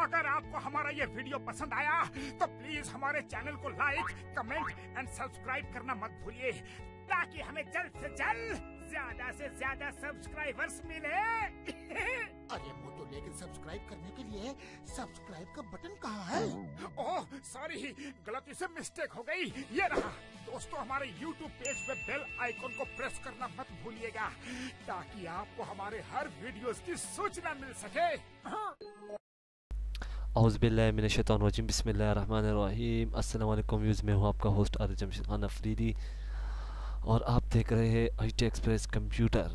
अगर आपको हमारा ये वीडियो पसंद आया तो प्लीज हमारे चैनल को लाइक, कमेंट एंड सब्सक्राइब करना मत भूलिए, ताकि हमें जल्द से जल्द ज्यादा से ज्यादा सब्सक्राइबर्स मिले। अरे मोटू, लेकिन सब्सक्राइब करने के लिए सब्सक्राइब का बटन कहाँ है? ओह सॉरी, गलती से मिस्टेक हो गई, ये रहा। दोस्तों, हमारे YouTube पेज पे बेल आइकॉन को प्रेस करना मत भूलिएगा, ताकि आपको हमारे हर वीडियोस की सूचना मिल सके। औज़ुबिल्लाहि मिनश्शैतानिर्रजीम, बिस्मिल्लाहिर्रहमानिर्रहीम। अस्सलाम वालेकुम व्यूज़, मैं हूँ आपका होस्ट आरिफ जमशेद खान अफरीदी और आप देख रहे हैं ITexpress computer.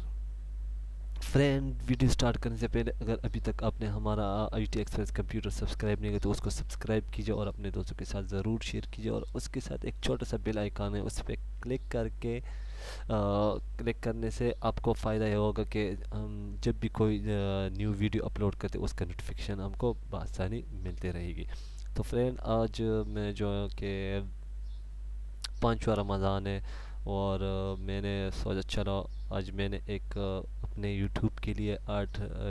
Friend, video start करने से पहले अगर अभी तक आपने हमारा ITexpress कंप्यूटर सब्सक्राइब नहीं किया तो उसको सब्सक्राइब कीजिए और अपने दोस्तों के साथ ज़रूर शेयर कीजिए, और उसके साथ एक छोटा सा बेल आइकन है, उस पर क्लिक करके क्लिक करने से आपको फ़ायदा ये होगा कि हम जब भी कोई न्यू वीडियो अपलोड करते उसका नोटिफिकेशन हमको बआसानी मिलती रहेगी। तो फ्रेंड, आज मैं जो कि 5वां रमज़ान है और मैंने सोचा चलो आज मैंने एक अपने यूट्यूब के लिए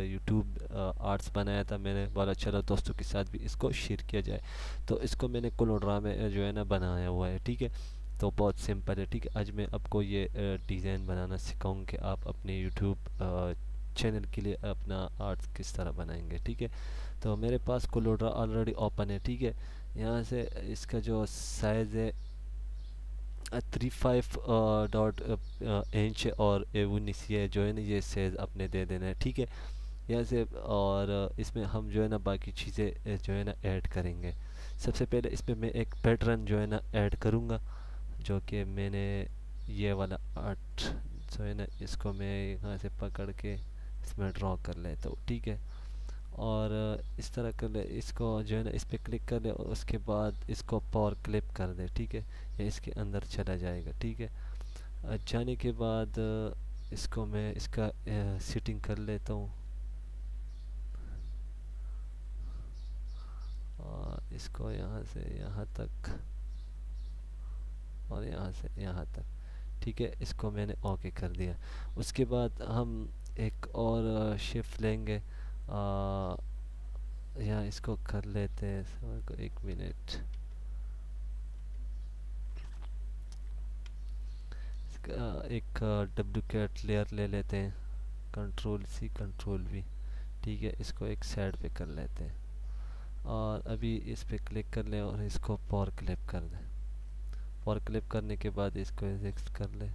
यूट्यूब आर्ट्स बनाया था। मैंने बोला चलो दोस्तों के साथ भी इसको शेयर किया जाए, तो इसको मैंने कोलोड्रा में जो है ना बनाया हुआ है। ठीक है, तो बहुत सिंपल है। ठीक है, आज मैं आपको ये डिज़ाइन बनाना सिखाऊंगा कि आप अपने यूट्यूब चैनल के लिए अपना आर्ट्स किस तरह बनाएंगे। ठीक है, तो मेरे पास कोलोड्रा ऑलरेडी ओपन है। ठीक है, यहाँ से इसका जो साइज़ है 35 इंच और 19 ये जो है ना ये साइज़ अपने दे देना है। ठीक है, यहाँ से, और इसमें हम जो है ना बाकी चीज़ें जो है ना ऐड करेंगे। सबसे पहले इस पर मैं एक पैटर्न जो है ना ऐड करूँगा, जो कि मैंने ये वाला आर्ट जो है ना इसको मैं यहाँ से पकड़ के इसमें ड्रॉ कर लेता हूँ। ठीक है, और इस तरह कर ले, इसको जो है ना इस पर क्लिक कर ले और उसके बाद इसको पावर क्लिप कर दे। ठीक है, ये इसके अंदर चला जाएगा। ठीक है, जाने के बाद इसको मैं इसका सेटिंग कर लेता हूँ और इसको यहाँ से यहाँ तक और यहाँ से यहाँ तक। ठीक है, इसको मैंने ओके कर दिया। उसके बाद हम एक और शिफ्ट लेंगे, यहाँ इसको कर लेते हैं। एक मिनट, एक डुप्लीकेट लेयर ले लेते हैं, Ctrl+C Ctrl+V। ठीक है, इसको एक साइड पे कर लेते हैं और अभी इस पे क्लिक कर लें और इसको पावर क्लिप कर दें। पावर क्लिप करने के बाद इसको एग्जिट कर ले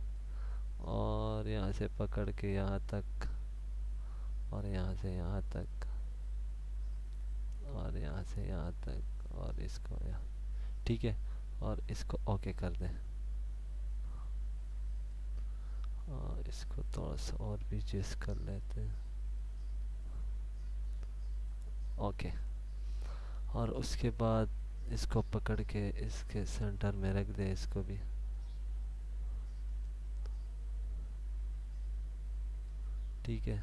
और यहाँ से पकड़ के यहाँ तक और यहाँ से यहाँ तक और यहाँ से यहाँ तक और इसको यहाँ। ठीक है, और इसको ओके कर दें और इसको थोड़ा सा और भी एडजस्ट कर लेते हैं। ओके, और उसके बाद इसको पकड़ के इसके सेंटर में रख दे, इसको भी। ठीक है,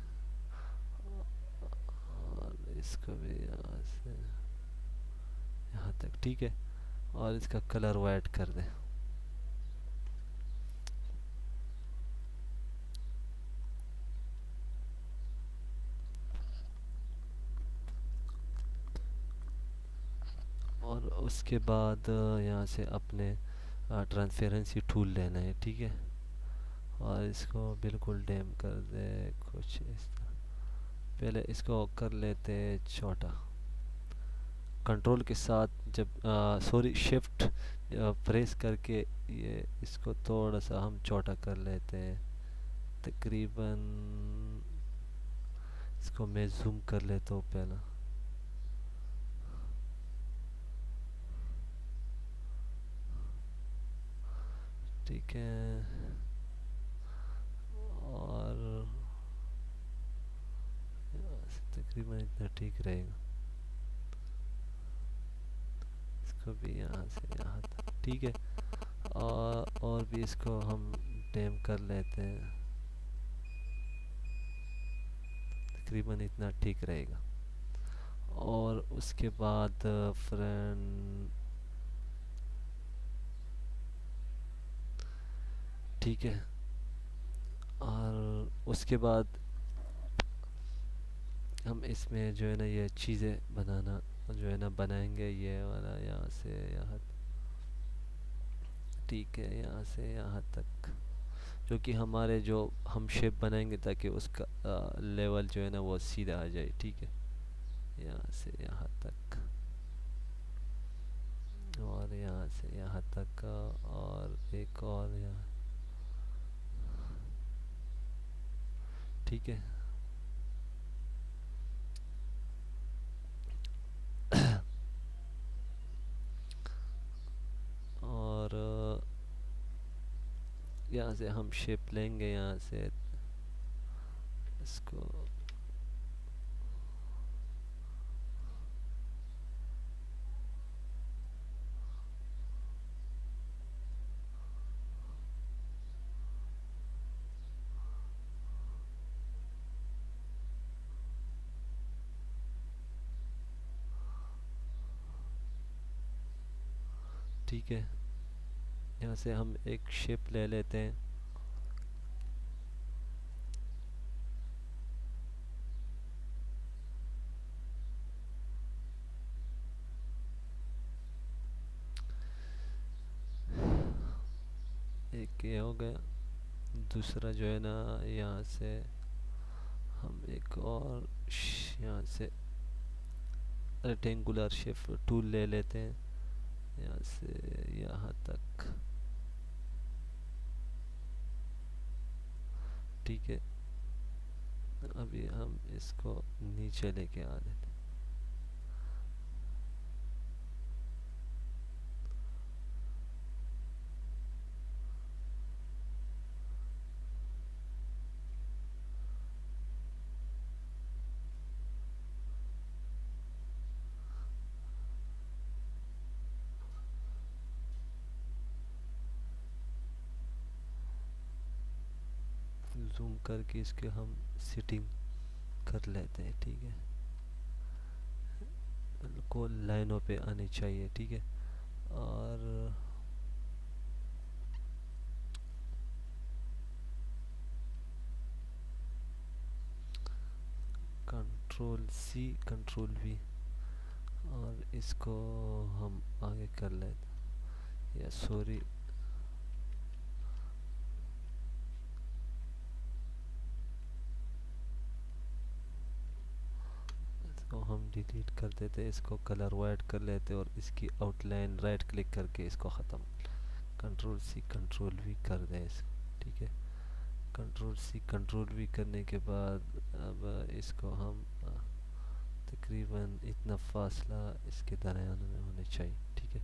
और इसको भी यहाँ से यहाँ तक। ठीक है, और इसका कलर वाइट कर दे। और उसके बाद यहाँ से अपने ट्रांसपेरेंसी टूल लेना है। ठीक है, और इसको बिल्कुल डैम कर दे कुछ इस तरह। पहले इसको कर लेते छोटा, कंट्रोल के साथ जब सॉरी शिफ्ट प्रेस करके ये इसको थोड़ा सा हम छोटा कर लेते हैं, तकरीबन। इसको मैं जूम कर लेता हूँ पहला। ठीक है, और तकरीबन इतना ठीक रहेगा। इसको भी यहाँ से यहाँ तक। ठीक है, और भी इसको हम डैम कर लेते हैं, तकरीबन इतना ठीक रहेगा। और उसके बाद फ्रेंड, ठीक है, और उसके बाद हम इसमें जो है ना ये चीज़ें बनाना जो है ना बनाएंगे ये वाला यहाँ से यहाँ, ठीक है, यहाँ से यहाँ तक, जो कि हमारे जो हम शेप बनाएंगे ताकि उसका लेवल जो है ना वो सीधा आ जाए, ठीक है, यहाँ से यहाँ तक और यहाँ से यहाँ तक और एक और यहाँ, ठीक है। और यहाँ से हम शेप लेंगे, यहाँ से इसको ठीक है, यहाँ से हम एक शेप ले लेते हैं। एक ये हो गया, दूसरा जो है ना यहाँ से हम एक और यहाँ से रेक्टेंगुलर शेप टूल ले लेते हैं, यहाँ से यहाँ तक, ठीक है। अभी हम इसको नीचे लेके आ देते हैं। जूम करके इसके हम सेटिंग कर लेते हैं, ठीक है, बिल्कुल लाइनों पे आनी चाहिए, ठीक है। और कंट्रोल सी कंट्रोल वी और इसको हम आगे कर लेते, या सॉरी इसको हम डिलीट कर देते, इसको कलर वाइट कर लेते और इसकी आउटलाइन राइट क्लिक करके इसको ख़त्म, कंट्रोल सी कंट्रोल वी कर दें इसको, ठीक है। कंट्रोल सी कंट्रोल वी करने के बाद अब इसको हम तकरीबन इतना फासला इसके दरमियान में होने चाहिए, ठीक है।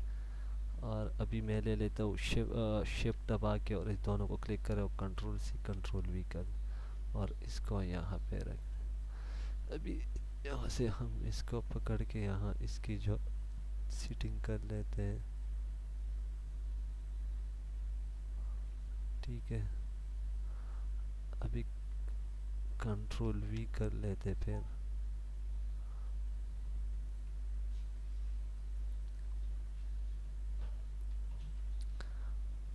और अभी मैं ले लेता हूँ शिफ्ट दबा के और इस दोनों को क्लिक करें और कंट्रोल सी कंट्रोल वी कर और इसको यहाँ पे रख। अभी यहाँ से हम इसको पकड़ के यहाँ इसकी जो सेटिंग कर लेते हैं, ठीक है। अभी कंट्रोल वी कर लेते, फिर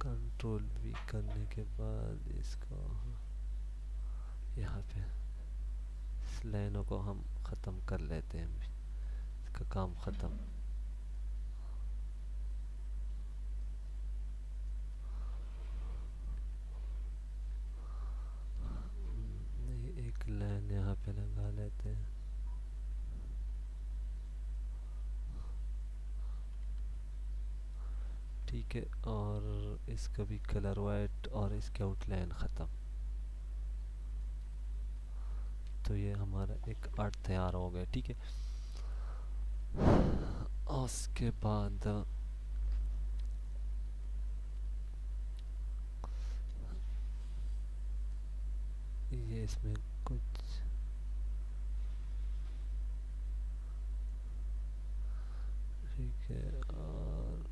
कंट्रोल वी करने के बाद इसको यहाँ पे इस लाइनों को हम ख़त्म कर लेते हैं, इसका काम ख़त्म। एक लाइन यहाँ पे लगा लेते हैं, ठीक है। और इसका भी कलर वाइट और इसके आउटलाइन ख़त्म। तो ये हमारा एक आर्ट तैयार हो गया, ठीक है। और उसके बाद ये इसमें कुछ ठीक है। और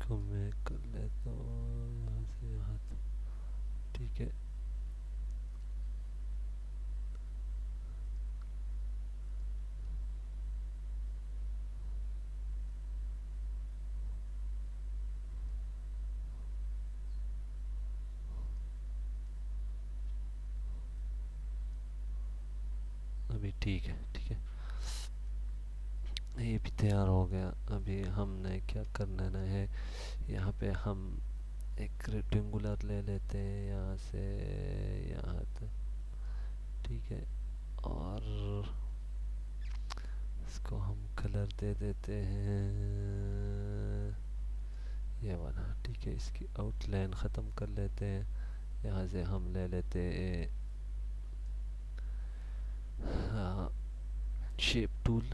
इसको मैं कर लेता हूँ यहाँ से यहाँ तक, ठीक है। अभी ठीक है, ठीक है, ये भी तैयार हो गया। अभी हमने क्या करना है, यहाँ पे हम एक रेक्टेंगुलर ले लेते हैं यहाँ से यहाँ तक, ठीक है। और इसको हम कलर दे देते हैं ये वाला, ठीक है। इसकी आउटलाइन ख़त्म कर लेते हैं। यहाँ से हम ले लेते हैं शेप टूल।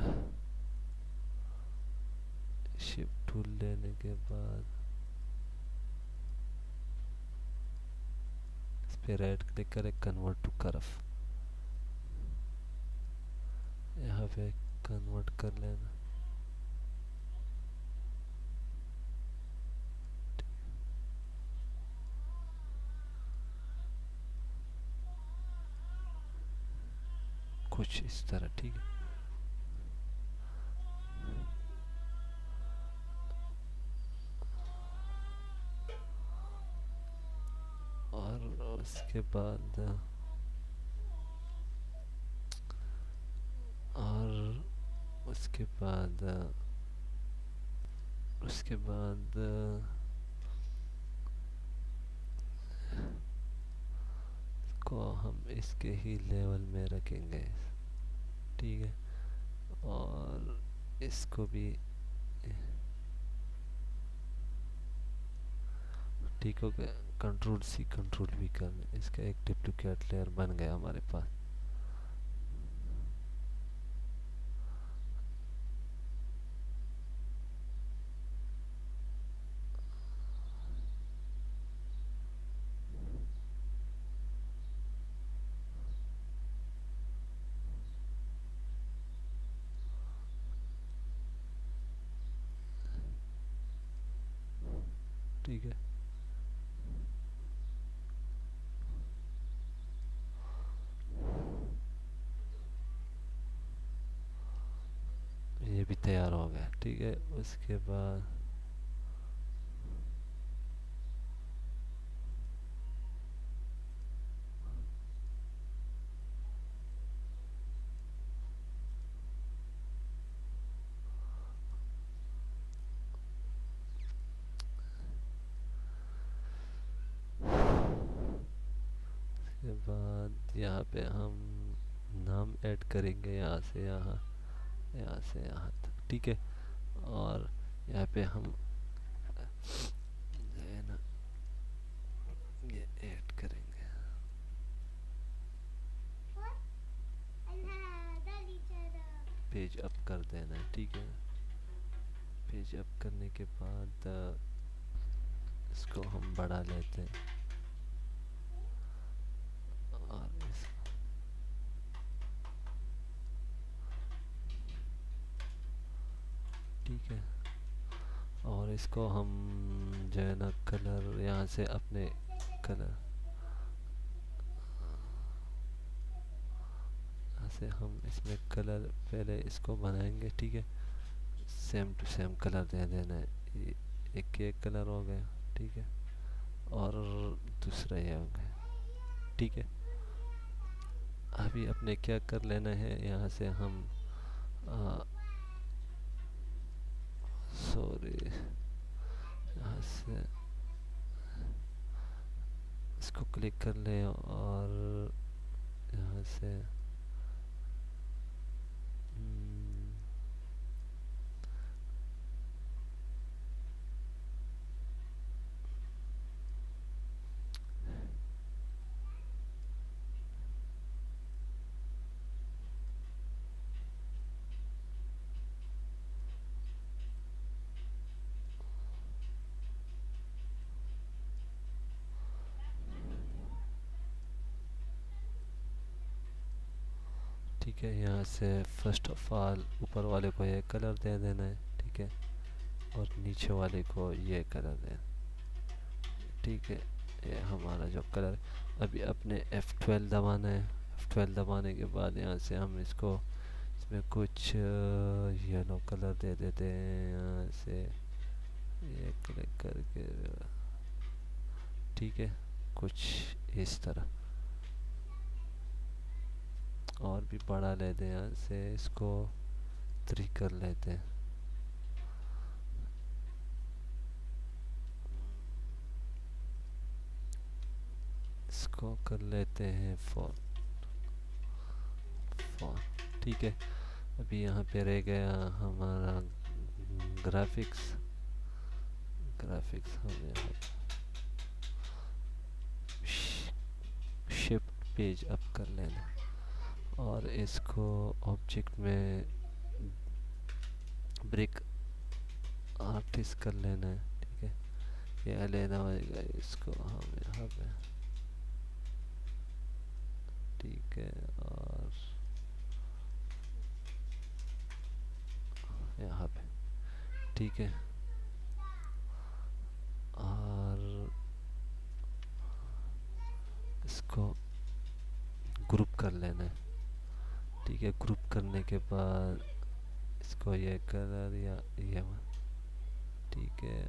शेप टूल लेने के बाद इस पे राइट क्लिक करें, कन्वर्ट टू कर्व, यहाँ पे कन्वर्ट कर लेना। कुछ इस तरह, ठीक है। और उसके बाद उसके बाद को हम इसके ही लेवल में रखेंगे, ठीक है। और इसको भी ठीक हो गया। कंट्रोल सी कंट्रोल वी कर, इसका एक डुप्लीकेट लेयर बन गया हमारे पास। ठीक है, ये भी तैयार हो गया, ठीक है। उसके बाद यहाँ पे हम नाम ऐड करेंगे, यहाँ से यहाँ, यहाँ से यहाँ तक, ठीक है। और यहाँ पे हम जो है ना ये ऐड करेंगे। पेज अप कर देना है, ठीक है। पेज अप करने के बाद इसको हम बढ़ा लेते हैं और ठीक है। और इसको हम जो है ना कलर यहाँ से अपने कलर यहाँ से हम इसमें कलर पहले इसको बनाएंगे, ठीक है। सेम टू सेम कलर दे देना है। एक कलर हो गया, ठीक है। और दूसरा ये हो गया, ठीक है। अभी अपने क्या कर लेना है, यहाँ से हम सॉरी यहाँ से इसको क्लिक कर लें और यहाँ से ठीक है। यहाँ से फर्स्ट ऑफ ऑल ऊपर वाले को ये कलर दे देना है, ठीक है। और नीचे वाले को ये कलर दें। ठीक है, ये हमारा जो कलर। अभी अपने F12 दबाना है। F12 दबाने के बाद यहाँ से हम इसको इसमें कुछ येलो कलर दे देते हैं। यहाँ से ये क्लिक करके, ठीक है, कुछ इस तरह। और भी बड़ा लेते हैं, यहाँ से इसको 3 कर लेते हैं। इसको कर लेते हैं 4। ठीक है, अभी यहाँ पे रह गया हमारा ग्राफिक्स। हम यहाँ शिफ्ट पेज अप कर लेना और इसको ऑब्जेक्ट में ब्रिक आर्टिस्ट कर लेना है। ठीक है, ये लेना होगा इसको हम यहाँ पे। ठीक है, और यहाँ पे। ठीक है, और इसको ग्रुप कर लेना है। ठीक है, ग्रुप करने के बाद इसको ये कलर या ये, ठीक है,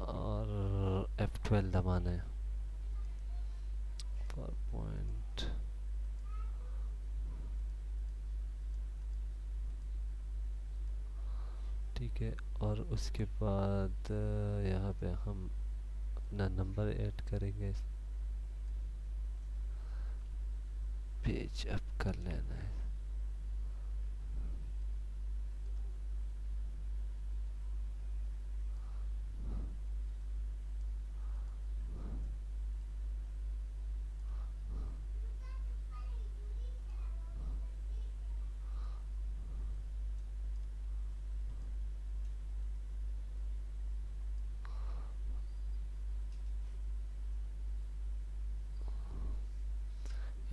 और F12 दबाना है। PowerPoint, ठीक है, और उसके बाद यहाँ पे हम अपना नंबर ऐड करेंगे। पेज अप कर लेना है।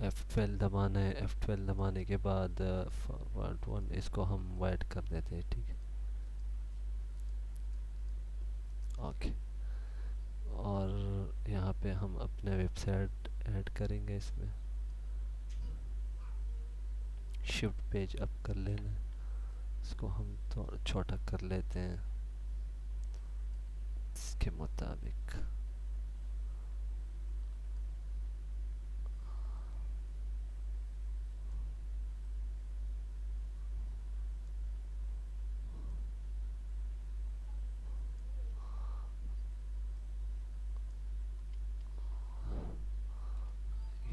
F12 दबाना है। F12 दबाने के बाद फॉर्मेट 1 इसको हम वाइट कर देते हैं। ठीक है, ओके, और यहाँ पे हम अपने वेबसाइट ऐड करेंगे। इसमें शिफ्ट पेज अप कर लेना है। इसको हम थोड़ा छोटा कर लेते हैं इसके मुताबिक।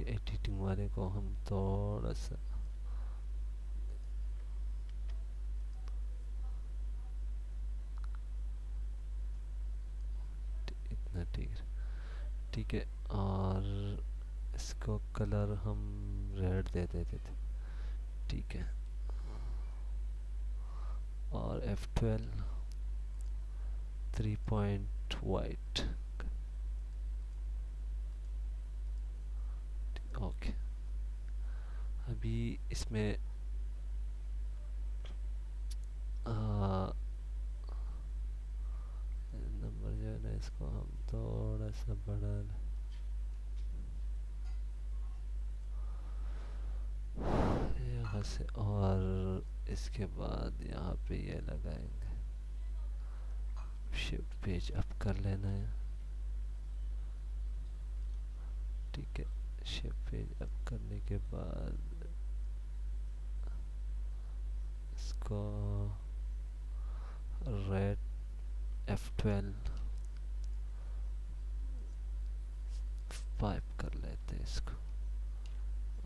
एडिटिंग वाले को हम थोड़ा सा इतना, ठीक है, और इसको कलर हम रेड दे देते थे। ठीक है, और F12 3 पॉइंट वाइट। ओके, अभी इसमें नंबर जो है ना, इसको हम थोड़ा सा बढ़ा यहाँ से, और इसके बाद यहाँ पे ये लगाएंगे। शिफ्ट पेज अप कर लेना है। ठीक है, शिफ्ट पेज अप करने के बाद इसको रेड F12 5 कर लेते हैं इसको,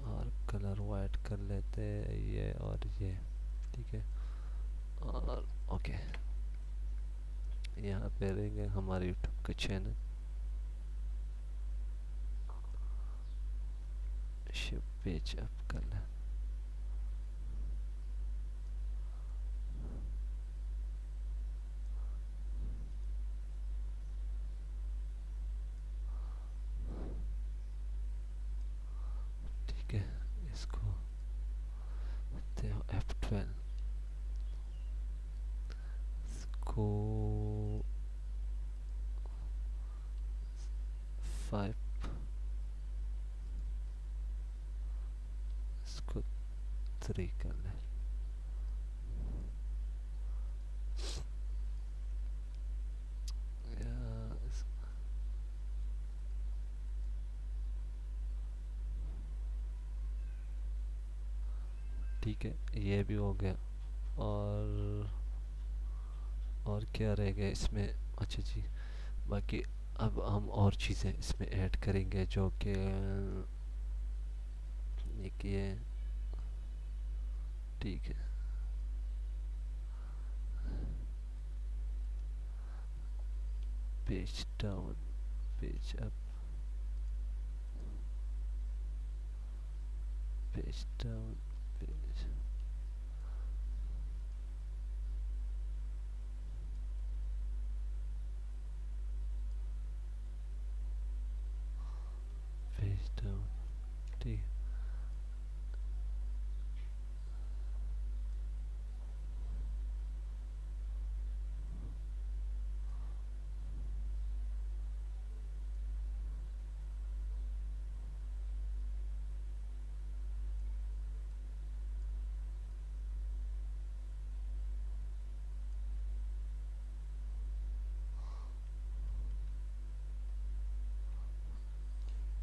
और कलर वाइट कर लेते हैं ये और ये। ठीक है, और ओके, यहाँ पे रहेंगे हमारे यूट्यूब के चैनल। शिफ्ट पेज अप कर लें। ठीक है, इसको F12 इसको 5, इसको 3 कर लें। ठीक है, ये भी हो गया। और क्या रह गया इसमें? अच्छा जी, बाकी अब हम और चीज़ें इसमें ऐड करेंगे जो कि ये ठीक है। Page down, page up, page down, page page down. ठीक है,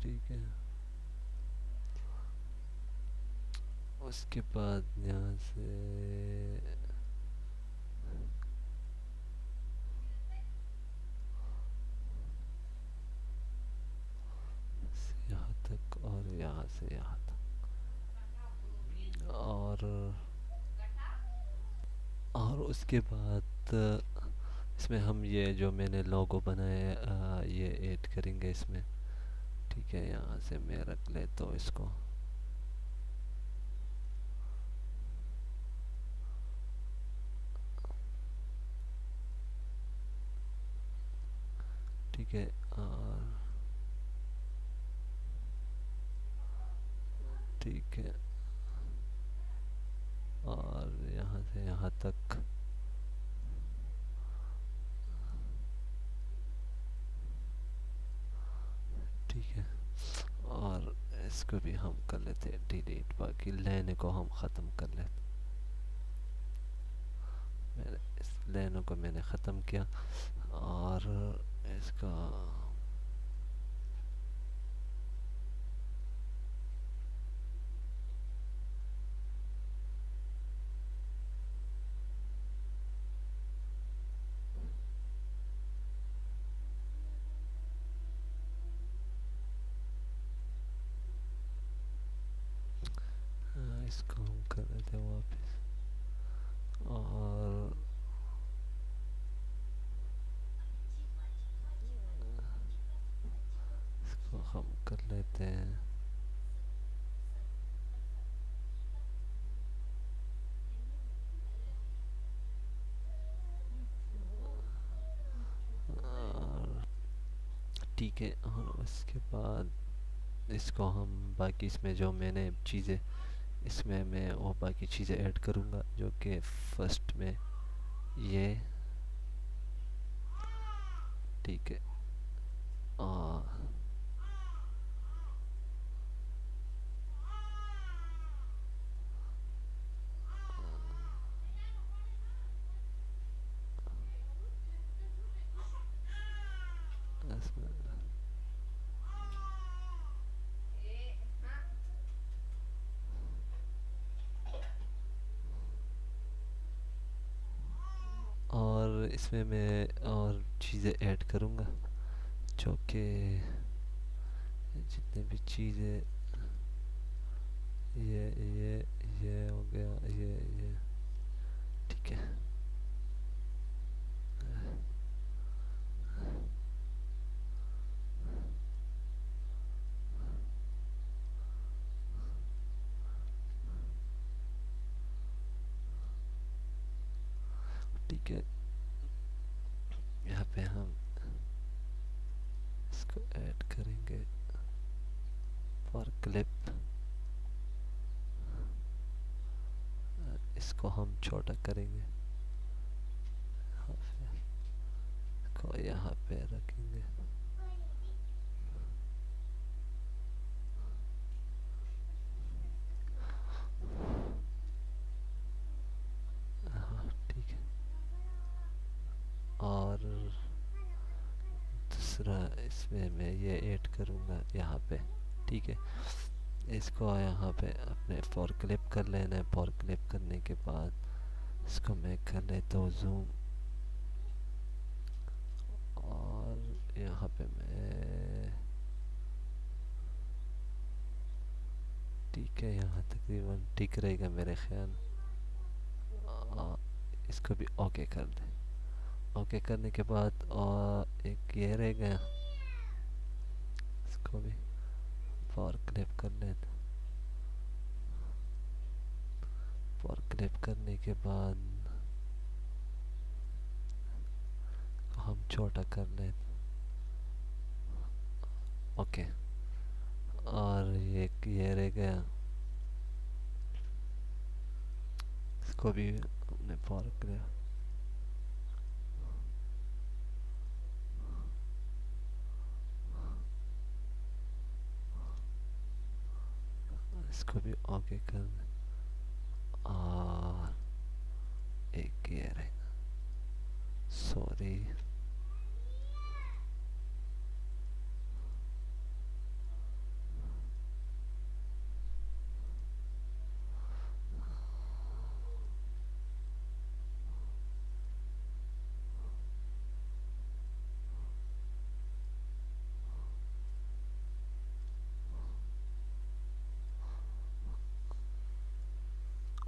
ठीक है। उसके बाद यहाँ से यहाँ तक और यहाँ से यहाँ तक, और उसके बाद इसमें हम ये जो मैंने लोगो बनाया ये ऐड करेंगे इसमें। ठीक है, यहाँ से मैं रख लेता हूँ इसको। ठीक है, और ठीक है, और यहाँ से यहाँ तक। ठीक है, और इसको भी हम कर लेते हैं डिलीट। बाकी लाइन को हम ख़त्म कर लेते। मैंने इस लाइन को मैंने ख़त्म किया और इसका इसको हम कर लेते हैं वापस, और इसको हम कर लेते हैं ठीक है। और उसके बाद इसको हम बाकी इसमें जो मैंने चीज़ें इसमें मैं वो बाकी चीज़ें ऐड करूँगा जो कि फर्स्ट में ये ठीक है। और इसमें मैं और चीज़ें ऐड करूँगा जो कि जितने भी चीज़ें ये हो गया, ये ठीक है। ठीक है, यहाँ पे हम इसको ऐड करेंगे फॉर क्लिप। इसको हम छोटा करेंगे। इसको यहाँ पे रखेंगे। हाँ ठीक है। और दूसरा इसमें मैं ये ऐड करूँगा यहाँ पे, ठीक है। इसको यहाँ पे अपने फॉर क्लिप कर लेना है। फॉर क्लिप करने के बाद इसको मैं कर लेता हूँ जूम, और यहाँ पे मैं ठीक है, यहाँ तकरीबन ठीक रहेगा मेरे ख्याल। इसको भी ओके कर दें। ओके करने के बाद और एक ये रह गया, इसको भी फॉर क्लिप कर लेते। फॉर क्लिप करने के बाद हम छोटा कर लेते। ओके, और एक ये रह गया, इसको भी हमने फॉर क्लिप, इसको भी ओके कर दें। और एक ये रहेगा, सॉरी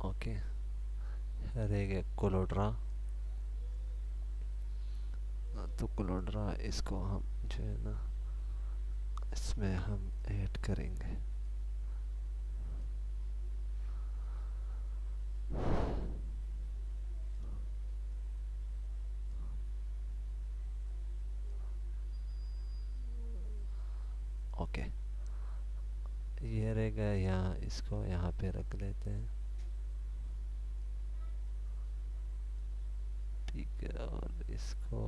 ओके। रह गया कोलोड्रा, तो कोलोड्रा इसको हम जो है ना इसमें हम ऐड करेंगे। ओके, ये रह गया यहाँ, इसको यहाँ पे रख लेते हैं, ठीक है। और इसको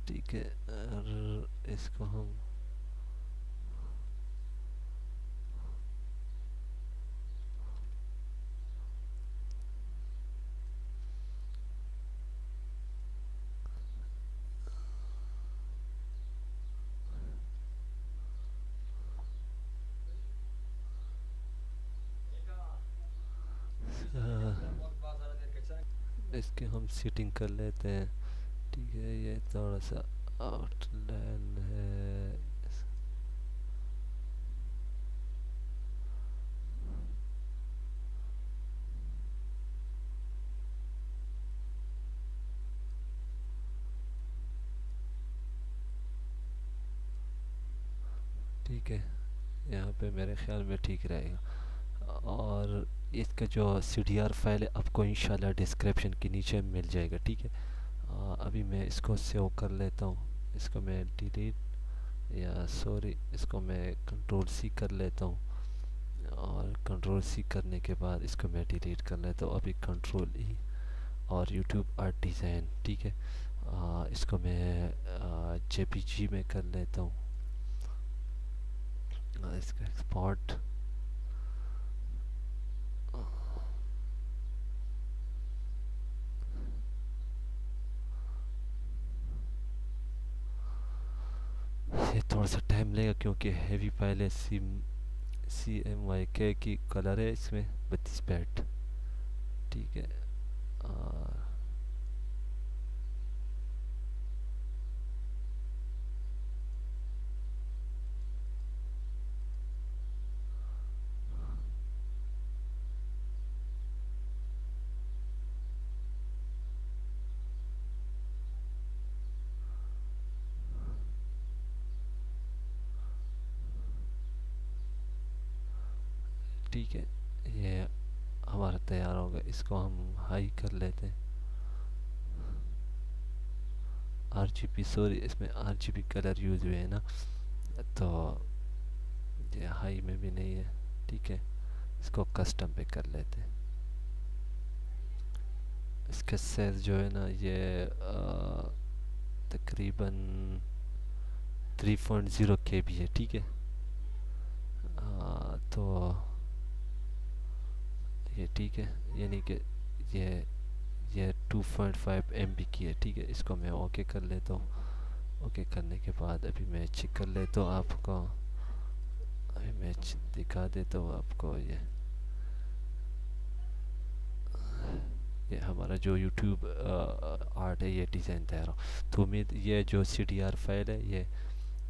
ठीक है, और इसको हम इसके हम सेटिंग कर लेते हैं, ठीक है। ये थोड़ा सा आउटलाइन है, ठीक है। यहाँ पे मेरे ख्याल में ठीक रहेगा। और इसका जो CDR फाइल है आपको इंशाल्लाह डिस्क्रिप्शन के नीचे मिल जाएगा, ठीक है। अभी मैं इसको सेव कर लेता हूँ। इसको मैं डिलीट या सॉरी इसको मैं कंट्रोल C कर लेता हूँ, और कंट्रोल C करने के बाद इसको मैं डिलीट कर लेता हूँ। अभी कंट्रोल E और यूट्यूब आर्ट डिज़ाइन, ठीक है। इसको मैं JPG में कर लेता हूँ। इसका एक्सपोर्ट ये थोड़ा सा टाइम लेगा क्योंकि हैवी फाइल है। CMYK की कलर है इसमें 32 बिट, ठीक है। ठीक है, ये हमारा तैयार होगा। इसको हम हाई कर लेते हैं, RGB, सॉरी इसमें RGB कलर यूज़ हुए हैं ना, तो ये हाई में भी नहीं है। ठीक है, इसको कस्टम पे कर लेते हैं। इसका साइज़ जो है ना ये तकरीबन 3.0 KB है। ठीक है, तो ये ठीक है, यानी कि ये 2.5 MB की है। ठीक है, इसको मैं ओके कर लेता हूँ। ओके करने के बाद अभी मैं चेक कर लेता हूँ आपको, अभी मैं दिखा देता हूँ आपको। ये हमारा जो YouTube आर्ट है, ये डिज़ाइन तैयार हो। तो उम्मीद ये जो CDR फाइल है,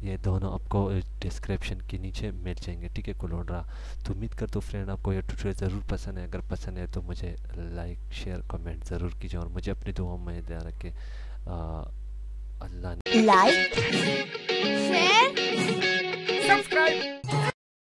ये दोनों आपको डिस्क्रिप्शन के नीचे मिल जाएंगे। ठीक है कोलोड्रा। तो उम्मीद करता हूँ फ्रेंड आपको ये ट्यूटोरियल ज़रूर पसंद है। अगर पसंद है तो मुझे लाइक शेयर कमेंट ज़रूर कीजिए और मुझे अपनी दुआओं में ध्यान रखें। अल्लाह like,